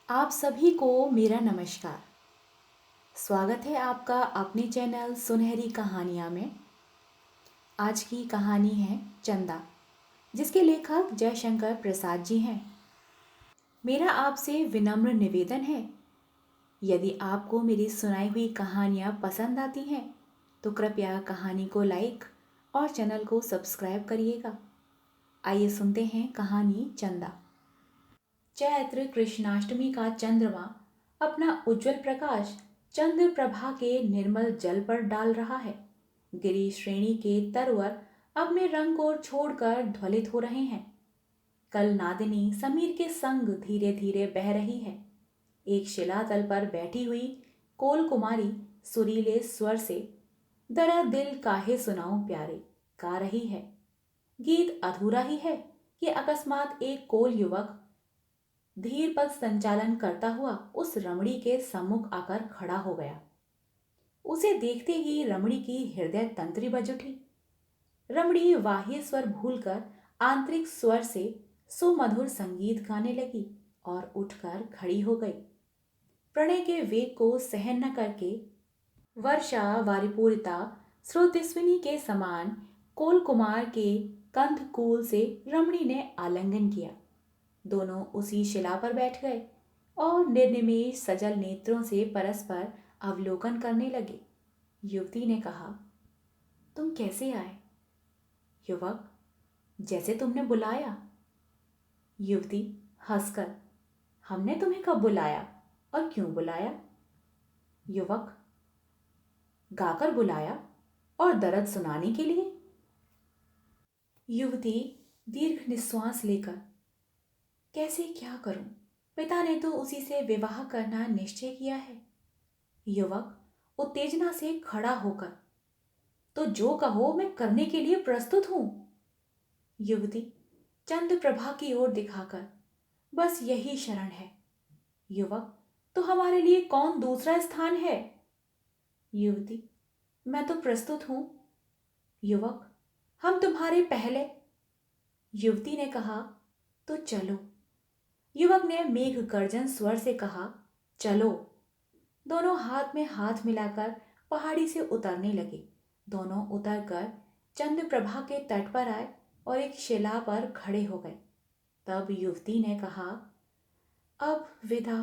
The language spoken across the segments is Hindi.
आप सभी को मेरा नमस्कार। स्वागत है आपका अपने चैनल सुनहरी कहानियाँ में। आज की कहानी है चंदा, जिसके लेखक जयशंकर प्रसाद जी हैं। मेरा आपसे विनम्र निवेदन है, यदि आपको मेरी सुनाई हुई कहानियाँ पसंद आती हैं तो कृपया कहानी को लाइक और चैनल को सब्सक्राइब करिएगा। आइए सुनते हैं कहानी चंदा। चैत्र कृष्णाष्टमी का चंद्रमा अपना उज्जवल प्रकाश चंद्र प्रभा के निर्मल जल पर डाल रहा है। गिरी श्रेणी के तरवर अपने रंग को छोड़कर ध्वलित हो रहे हैं। कल नादिनी समीर के संग धीरे धीरे बह रही है। एक शिलातल पर बैठी हुई कोल कुमारी सुरीले स्वर से दरा दिल काहे सुनाऊं प्यारे गा रही है। गीत अधूरा ही है कि अकस्मात एक कोल युवक धीर पथ संचालन करता हुआ उस रमणी के सम्मुख आकर खड़ा हो गया। उसे देखते ही रमणी की हृदय तंत्री बज उठी। रमणी बाह्य स्वर भूलकर आंतरिक स्वर से सुमधुर संगीत गाने लगी और उठकर खड़ी हो गई। प्रणय के वेग को सहन न करके वर्षा वारिपूरिता स्रोतस्विनी के समान कोल कुमार के कंधकूल से रमणी ने आलिंगन किया। दोनों उसी शिला पर बैठ गए और निर्निमेष सजल नेत्रों से परस्पर अवलोकन करने लगे। युवती ने कहा, तुम कैसे आए? युवक, जैसे तुमने बुलाया। युवती हंसकर, हमने तुम्हें कब बुलाया और क्यों बुलाया? युवक, गाकर बुलाया और दर्द सुनाने के लिए। युवती दीर्घ निश्वास लेकर, कैसे क्या करूं? पिता ने तो उसी से विवाह करना निश्चय किया है। युवक उत्तेजना से खड़ा होकर, तो जो कहो मैं करने के लिए प्रस्तुत हूं। युवती चंद्र प्रभा की ओर दिखाकर, बस यही शरण है। युवक, तो हमारे लिए कौन दूसरा स्थान है? युवती, मैं तो प्रस्तुत हूं। युवक, हम तुम्हारे पहले। युवती ने कहा, तो चलो। युवक ने मेघ गर्जन स्वर से कहा, चलो। दोनों हाथ में हाथ मिलाकर पहाड़ी से उतरने लगे। दोनों उतरकर चंद्र प्रभा के तट पर आए और एक शिला पर खड़े हो गए। तब युवती ने कहा, अब विदा।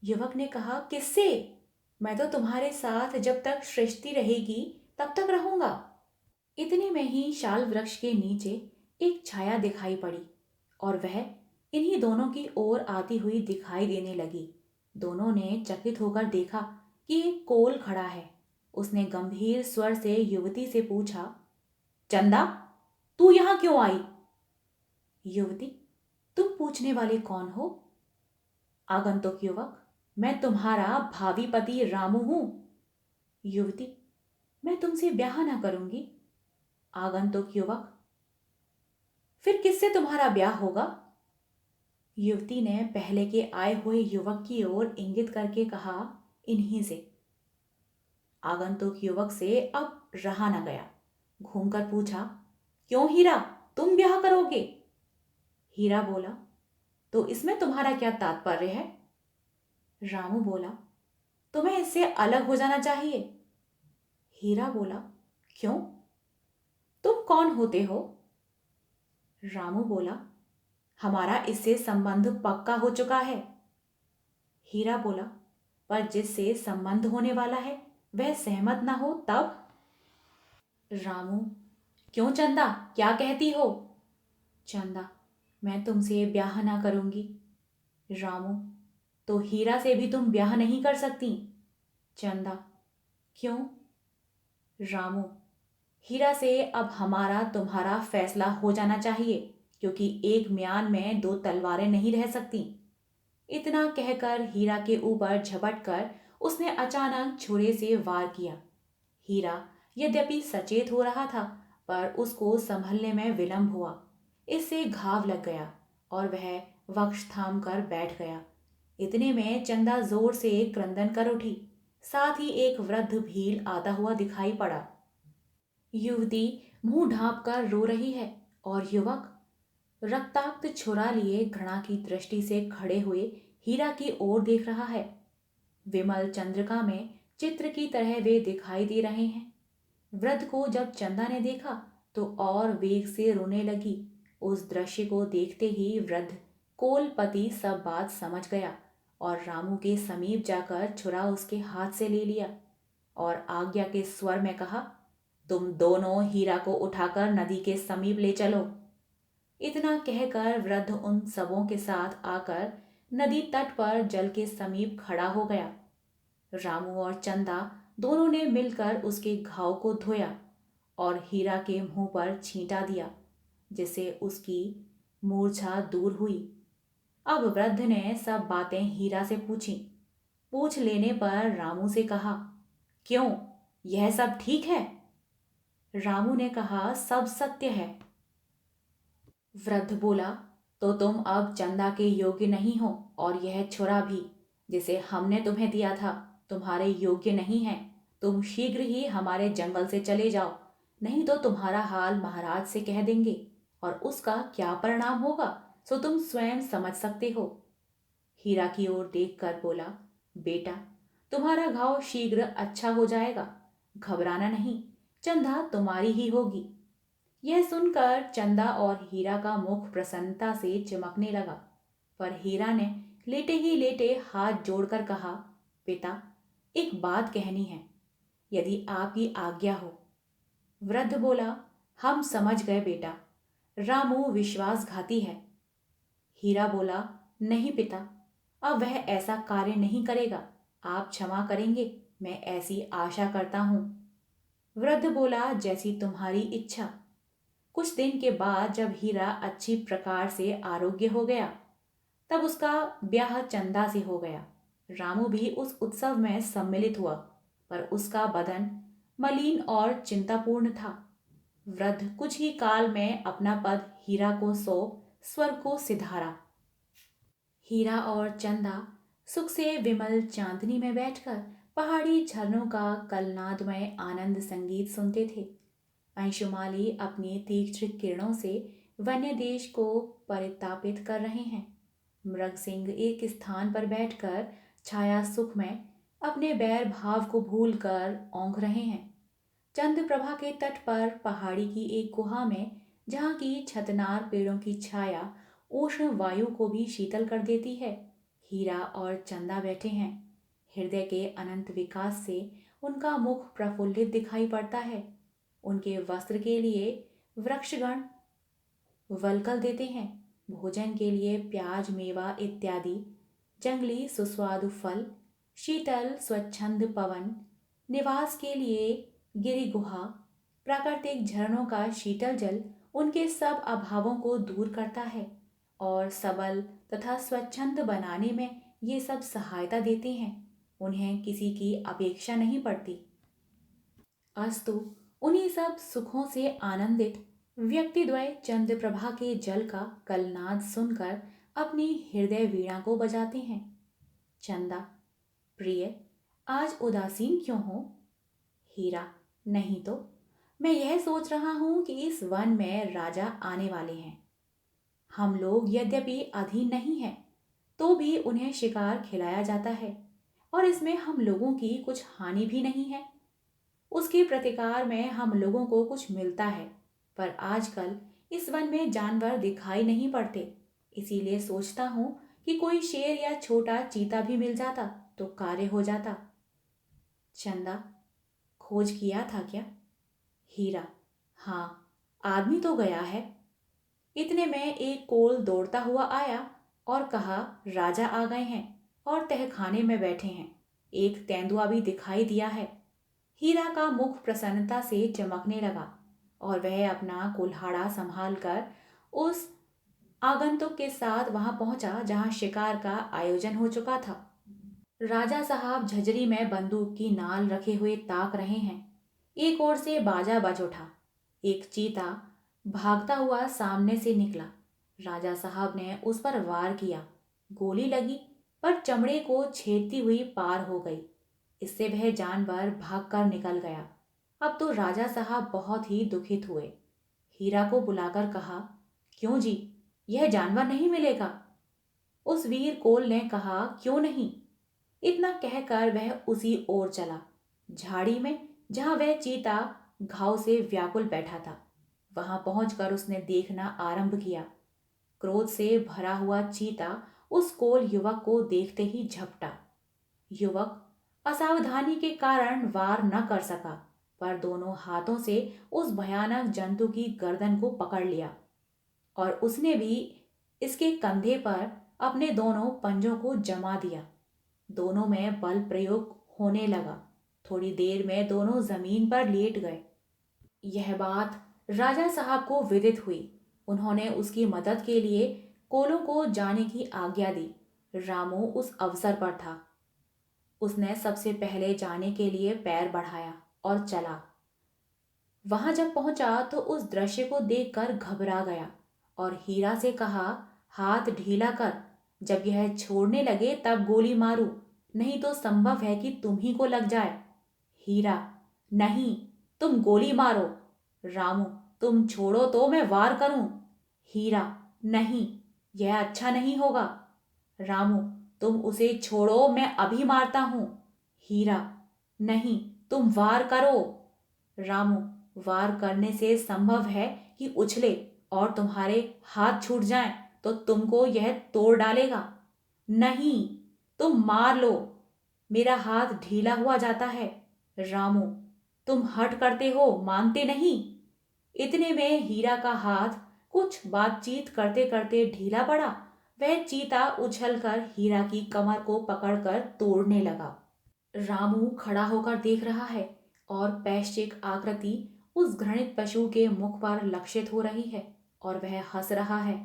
युवक ने कहा, किससे? मैं तो तुम्हारे साथ जब तक सृष्टि रहेगी तब तक रहूंगा। इतने में ही शाल वृक्ष के नीचे एक छाया दिखाई पड़ी और वह इन्हीं दोनों की ओर आती हुई दिखाई देने लगी। दोनों ने चकित होकर देखा कि एक कोल खड़ा है। उसने गंभीर स्वर से युवती से पूछा, चंदा, तू यहां क्यों आई? युवती, तुम पूछने वाले कौन हो? आगंतुक युवक, मैं तुम्हारा भावी पति रामू हूं। युवती, मैं तुमसे ब्याह ना करूंगी। आगंतुक युवक, फिर किससे तुम्हारा ब्याह होगा? युवती ने पहले के आए हुए युवक की ओर इंगित करके कहा, इन्हीं से। आगंतुक युवक से अब रहा न गया। घूमकर पूछा, क्यों हीरा, तुम ब्याह करोगे? हीरा बोला, तो इसमें तुम्हारा क्या तात्पर्य है? रामू बोला, तुम्हें इससे अलग हो जाना चाहिए। हीरा बोला, क्यों? तुम कौन होते हो? रामू बोला, हमारा इससे संबंध पक्का हो चुका है। हीरा बोला, पर जिससे संबंध होने वाला है वह सहमत ना हो तब? रामू, क्यों चंदा, क्या कहती हो? चंदा, मैं तुमसे ब्याह ना करूंगी। रामू, तो हीरा से भी तुम ब्याह नहीं कर सकती? चंदा, क्यों? रामू, हीरा से अब हमारा तुम्हारा फैसला हो जाना चाहिए, क्योंकि एक म्यान में दो तलवारें नहीं रह सकती। इतना कहकर हीरा के ऊपर झपट कर उसने अचानक छुरे से वार किया। हीरा यद्यपि सचेत हो रहा था, पर उसको संभलने में विलंब हुआ। इससे घाव लग गया और वह वक्ष थाम कर बैठ गया। इतने में चंदा जोर से क्रंदन कर उठी। साथ ही एक वृद्ध भील आता हुआ दिखाई पड़ा। युवती मुंह ढांप कर रो रही है और युवक रक्ताक्त छुरा लिए घृणा की दृष्टि से खड़े हुए हीरा की ओर देख रहा है। विमल चंद्रिका में चित्र की तरह वे दिखाई दे रहे हैं। वृद्ध को जब चंदा ने देखा तो और वेग से रोने लगी। उस दृश्य को देखते ही वृद्ध कोलपति सब बात समझ गया और रामू के समीप जाकर छुरा उसके हाथ से ले लिया और आज्ञा के स्वर में कहा, तुम दोनों हीरा को उठाकर नदी के समीप ले चलो। इतना कहकर वृद्ध उन सबों के साथ आकर नदी तट पर जल के समीप खड़ा हो गया। रामू और चंदा दोनों ने मिलकर उसके घाव को धोया और हीरा के मुंह पर छींटा दिया, जिससे उसकी मूर्छा दूर हुई। अब वृद्ध ने सब बातें हीरा से पूछी। पूछ लेने पर रामू से कहा, क्यों, यह सब ठीक है? रामू ने कहा, सब सत्य है। वृद्ध बोला, तो तुम अब चंदा के योग्य नहीं हो और यह छुरा भी जिसे हमने तुम्हें दिया था तुम्हारे योग्य नहीं है। तुम शीघ्र ही हमारे जंगल से चले जाओ, नहीं तो तुम्हारा हाल महाराज से कह देंगे और उसका क्या परिणाम होगा सो तुम स्वयं समझ सकते हो। हीरा की ओर देखकर बोला, बेटा, तुम्हारा घाव शीघ्र अच्छा हो जाएगा, घबराना नहीं, चंदा तुम्हारी ही होगी। यह सुनकर चंदा और हीरा का मुख प्रसन्नता से चमकने लगा, पर हीरा ने लेटे ही लेटे हाथ जोड़कर कहा, पिता, एक बात कहनी है, यदि आपकी आज्ञा हो। वृद्ध बोला, हम समझ गए बेटा, रामू विश्वासघाती है। हीरा बोला, नहीं पिता, अब वह ऐसा कार्य नहीं करेगा, आप क्षमा करेंगे, मैं ऐसी आशा करता हूं। वृद्ध बोला, जैसी तुम्हारी इच्छा। कुछ दिन के बाद जब हीरा अच्छी प्रकार से आरोग्य हो गया, तब उसका ब्याह चंदा से हो गया। रामू भी उस उत्सव में सम्मिलित हुआ, पर उसका बदन मलिन और चिंतापूर्ण था। वृद्ध कुछ ही काल में अपना पद हीरा को सौंप स्वर्ग को सिधारा। हीरा और चंदा सुख से विमल चांदनी में बैठकर पहाड़ी झरनों का कलनादमय आनंद संगीत सुनते थे। अंशुमाली अपनी तीक्ष्ण किरणों से वन्य देश को परितापित कर रहे हैं। मृग सिंह एक स्थान पर बैठकर छाया सुख में अपने बैर भाव को भूलकर औंघ रहे हैं। चंद्रप्रभा के तट पर पहाड़ी की एक गुहा में, जहाँ की छतनार पेड़ों की छाया उष्ण वायु को भी शीतल कर देती है, हीरा और चंदा बैठे हैं। हृदय के अनंत विकास से उनका मुख प्रफुल्लित दिखाई पड़ता है। उनके वस्त्र के लिए वृक्षगण वलकल देते हैं, भोजन के लिए प्याज मेवा इत्यादि, जंगली सुस्वादु फल, शीतल स्वच्छंद पवन, निवास के लिए गिरि गुहा, प्राकृतिक झरनों का शीतल जल उनके सब अभावों को दूर करता है और सबल तथा स्वच्छंद बनाने में ये सब सहायता देते हैं। उन्हें किसी की अपेक्षा नहीं पड़ती। अस्तु, उन्हीं सब सुखों से आनंदित व्यक्तिद्वय चंद्रप्रभा के जल का कलनाद सुनकर अपनी हृदय वीणा को बजाते हैं। चंदा, प्रिय, आज उदासीन क्यों हो? हीरा, नहीं तो मैं यह सोच रहा हूं कि इस वन में राजा आने वाले हैं। हम लोग यद्यपि अधीन नहीं हैं, तो भी उन्हें शिकार खिलाया जाता है और इसमें हम लोगों की कुछ हानि भी नहीं है। उसके प्रतिकार में हम लोगों को कुछ मिलता है, पर आजकल इस वन में जानवर दिखाई नहीं पड़ते। इसीलिए सोचता हूं कि कोई शेर या छोटा चीता भी मिल जाता तो कार्य हो जाता। चंदा, खोज किया था क्या? हीरा, हाँ, आदमी तो गया है। इतने में एक कोल दौड़ता हुआ आया और कहा, राजा आ गए हैं और तहखाने में बैठे हैं। एक तेंदुआ भी दिखाई दिया है। हीरा का मुख प्रसन्नता से चमकने लगा और वह अपना कुल्हाड़ा संभाल कर उस आगंतुक के साथ वहां पहुंचा जहां शिकार का आयोजन हो चुका था। राजा साहब झजरी में बंदूक की नाल रखे हुए ताक रहे हैं। एक ओर से बाजा बज उठा। एक चीता भागता हुआ सामने से निकला। राजा साहब ने उस पर वार किया। गोली लगी, पर चमड़े को छेदती हुई पार हो गई। इससे वह जानवर भागकर निकल गया। अब तो राजा साहब बहुत ही दुखित हुए। हीरा को बुलाकर कहा, क्यों जी, यह जानवर नहीं मिलेगा। उस वीर कोल ने कहा, क्यों नहीं? इतना कहकर वह उसी ओर चला, झाड़ी में जहां वह चीता घाव से व्याकुल बैठा था। वहां पहुंचकर उसने देखना आरंभ किया। क्रोध से भरा हुआ चीता उस कोल युवक को देखते ही झपटा। युवक असावधानी के कारण वार न कर सका, पर दोनों हाथों से उस भयानक जंतु की गर्दन को पकड़ लिया और उसने भी इसके कंधे पर अपने दोनों पंजों को जमा दिया। दोनों में बल प्रयोग होने लगा। थोड़ी देर में दोनों जमीन पर लेट गए। यह बात राजा साहब को विदित हुई। उन्होंने उसकी मदद के लिए कोलों को जाने की आज्ञा दी। रामू उस अवसर पर था। उसने सबसे पहले जाने के लिए पैर बढ़ाया और चला। वहां जब पहुंचा तो उस दृश्य को देखकर घबरा गया और हीरा से कहा, हाथ ढीला कर, जब यह छोड़ने लगे तब गोली मारूं, नहीं तो संभव है कि तुम ही को लग जाए। हीरा, नहीं, तुम गोली मारो। रामू, तुम छोड़ो तो मैं वार करूं। हीरा, नहीं, यह अच्छा नहीं होगा। रामू, तुम उसे छोड़ो, मैं अभी मारता हूं। हीरा, नहीं, तुम वार करो। रामू, वार करने से संभव है कि उछले और तुम्हारे हाथ छूट जाएं तो तुमको यह तोड़ डालेगा। नहीं, तुम मार लो, मेरा हाथ ढीला हुआ जाता है। रामू, तुम हट करते हो, मानते नहीं। इतने में हीरा का हाथ कुछ बातचीत करते करते ढीला पड़ा। वह चीता उछलकर हीरा की कमर को पकड़कर तोड़ने लगा। रामू खड़ा होकर देख रहा है और पैश्चिक आकृति उस घृणित पशु के मुख पर लक्षित हो रही है और वह हंस रहा है।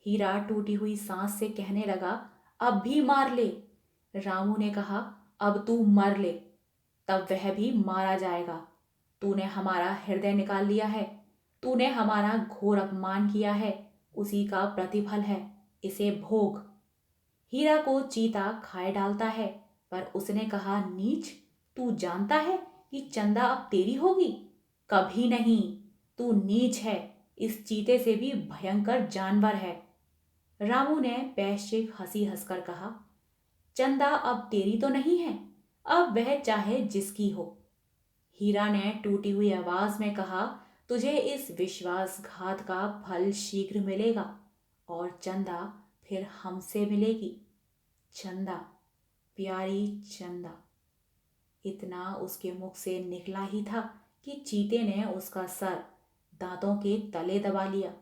हीरा टूटी हुई सांस से कहने लगा, अब भी मार ले। रामू ने कहा, अब तू मर ले, तब वह भी मारा जाएगा। तूने हमारा हृदय निकाल लिया है, तूने हमारा घोर अपमान किया है, उसी का प्रतिफल है, इसे भोग। हीरा को चीता खाए डालता है, पर उसने कहा, नीच, तू जानता है कि चंदा अब तेरी होगी? कभी नहीं। तू नीच है, इस चीते से भी भयंकर जानवर है। रामू ने पैश्चिक हंसी हंसकर कहा, चंदा अब तेरी तो नहीं है, अब वह चाहे जिसकी हो। हीरा ने टूटी हुई आवाज में कहा, तुझे इस विश्वासघात का फल शीघ्र मिलेगा और चंदा फिर हमसे मिलेगी। चंदा, प्यारी चंदा। इतना उसके मुख से निकला ही था कि चीते ने उसका सर दांतों के तले दबा लिया।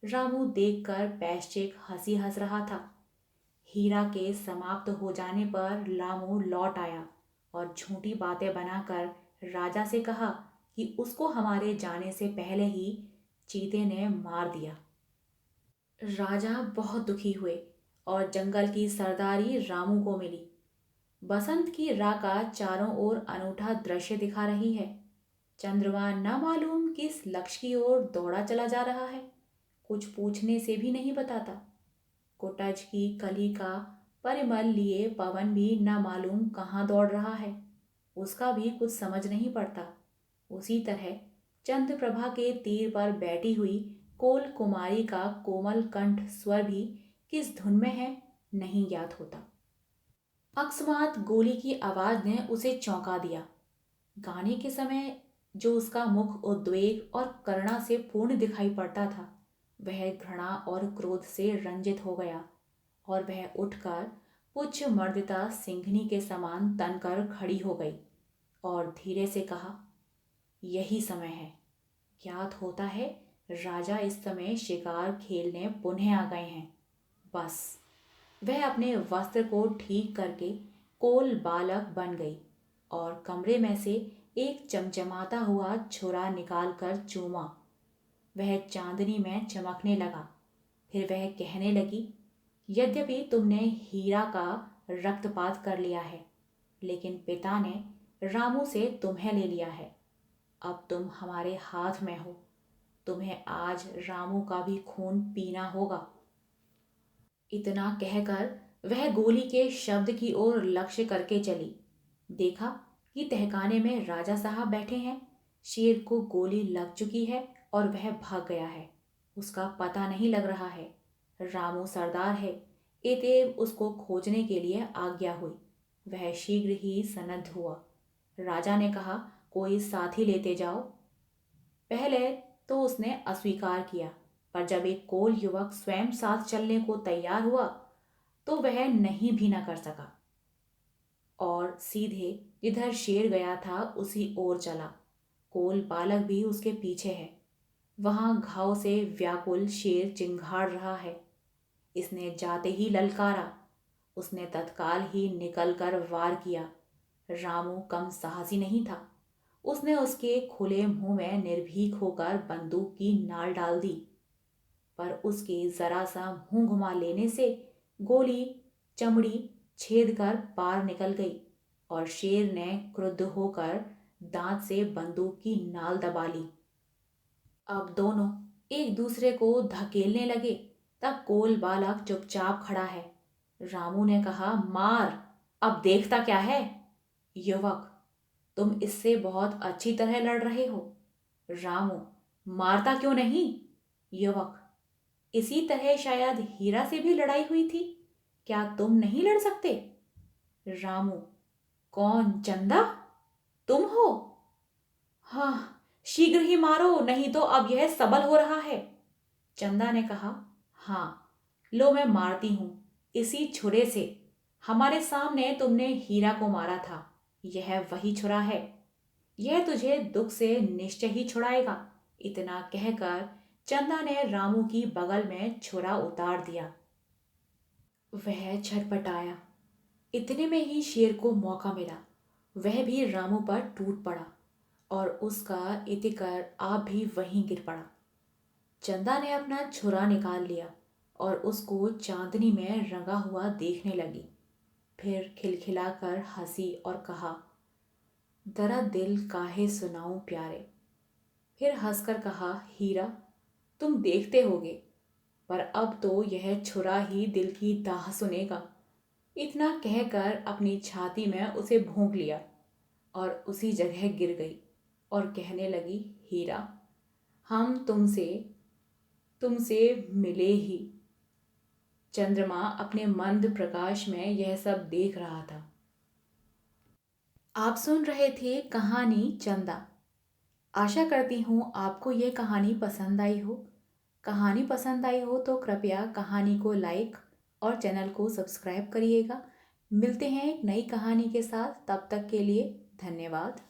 रामू देखकर पैश्चिक हंसी हंस रहा था। हीरा के समाप्त हो जाने पर रामू लौट आया और झूठी बातें बनाकर राजा से कहा कि उसको हमारे जाने से पहले ही चीते ने मार दिया। राजा बहुत दुखी हुए और जंगल की सरदारी रामू को मिली। बसंत की राका चारों ओर अनूठा दृश्य दिखा रही है। चंद्रमा न मालूम किस लक्ष्य की ओर दौड़ा चला जा रहा है, कुछ पूछने से भी नहीं बताता। कोटज की कली का परिमल लिए पवन भी न मालूम कहाँ दौड़ रहा है, उसका भी कुछ समझ नहीं पड़ता। उसी तरह चंद्र प्रभा के तीर पर बैठी हुई कोल कुमारी का कोमल कंठ स्वर भी किस धुन में है, नहीं ज्ञात होता। अकस्मात गोली की आवाज ने उसे चौंका दिया। गाने के समय जो उसका मुख उद्वेग और करुणा से पूर्ण दिखाई पड़ता था, वह घृणा और क्रोध से रंजित हो गया और वह उठकर पुच्छ मर्दिता सिंघनी के समान तनकर खड़ी हो गई और धीरे से कहा, यही समय है। ज्ञात होता है राजा इस समय शिकार खेलने पुनः आ गए हैं। बस। वह अपने वस्त्र को ठीक करके कोल बालक बन गई और कमरे में से एक चमचमाता हुआ छुरा निकालकर चूमा। वह चांदनी में चमकने लगा। फिर वह कहने लगी, यद्यपि तुमने हीरा का रक्तपात कर लिया है, लेकिन पिता ने रामू से तुम्हें ले लिया है। अब तुम हमारे हाथ में हो। तुम्हें आज रामू का भी खून पीना होगा। इतना कहकर वह गोली के शब्द की ओर लक्ष्य करके चली। देखा कि तहखाने में राजा साहब बैठे हैं। शेर को गोली लग चुकी है और वह भाग गया है। उसका पता नहीं लग रहा है। रामू सरदार है। एतेव उसको खोजने के लिए आज्ञा हुई। वह शीघ्र ही सन्नद्ध हुआ। राजा ने कहा, कोई साथी लेते जाओ। पहले तो उसने अस्वीकार किया, पर जब एक कोल युवक स्वयं साथ चलने को तैयार हुआ तो वह नहीं भी न कर सका और सीधे जिधर शेर गया था उसी ओर चला। कोल बालक भी उसके पीछे है। वहां घाव से व्याकुल शेर चिंघाड़ रहा है। इसने जाते ही ललकारा। उसने तत्काल ही निकलकर वार किया। रामू कम साहसी नहीं था। उसने उसके खुले मुंह में निर्भीक होकर बंदूक की नाल डाल दी, पर उसके जरा सा मुंह घुमा लेने से गोली चमड़ी छेद कर पार निकल गई और शेर ने क्रुद्ध होकर दांत से बंदूक की नाल दबा ली। अब दोनों एक दूसरे को धकेलने लगे। तब कोल बालक चुपचाप खड़ा है। रामू ने कहा, मार, अब देखता क्या है। युवक, तुम इससे बहुत अच्छी तरह लड़ रहे हो। रामू, मारता क्यों नहीं। युवक, इसी तरह शायद हीरा से भी लड़ाई हुई थी, क्या तुम नहीं लड़ सकते। रामू, कौन, चंदा, तुम हो। हाँ, शीघ्र ही मारो, नहीं तो अब यह सबल हो रहा है। चंदा ने कहा, हाँ, लो मैं मारती हूं, इसी छुरे से। हमारे सामने तुमने हीरा को मारा था, यह वही छुरा है। यह तुझे दुख से निश्चय ही छुड़ाएगा। इतना कहकर चंदा ने रामू की बगल में छुरा उतार दिया। वह छटपटाया। इतने में ही शेर को मौका मिला। वह भी रामू पर टूट पड़ा और उसका इतिकर आप भी वहीं गिर पड़ा। चंदा ने अपना छुरा निकाल लिया और उसको चांदनी में रंगा हुआ देखने लगी। फिर खिलखिलाकर हंसी और कहा, दरा दिल काहे सुनाऊं प्यारे। फिर हंसकर कहा, हीरा, तुम देखते होगे, पर अब तो यह छुरा ही दिल की दाह सुनेगा। इतना कहकर अपनी छाती में उसे भोंक लिया और उसी जगह गिर गई और कहने लगी, हीरा, हम तुमसे तुमसे मिले ही। चंद्रमा अपने मंद प्रकाश में यह सब देख रहा था। आप सुन रहे थे कहानी चंदा। आशा करती हूँ आपको ये कहानी पसंद आई हो। कहानी पसंद आई हो तो कृपया कहानी को लाइक और चैनल को सब्सक्राइब करिएगा। मिलते हैं एक नई कहानी के साथ, तब तक के लिए धन्यवाद।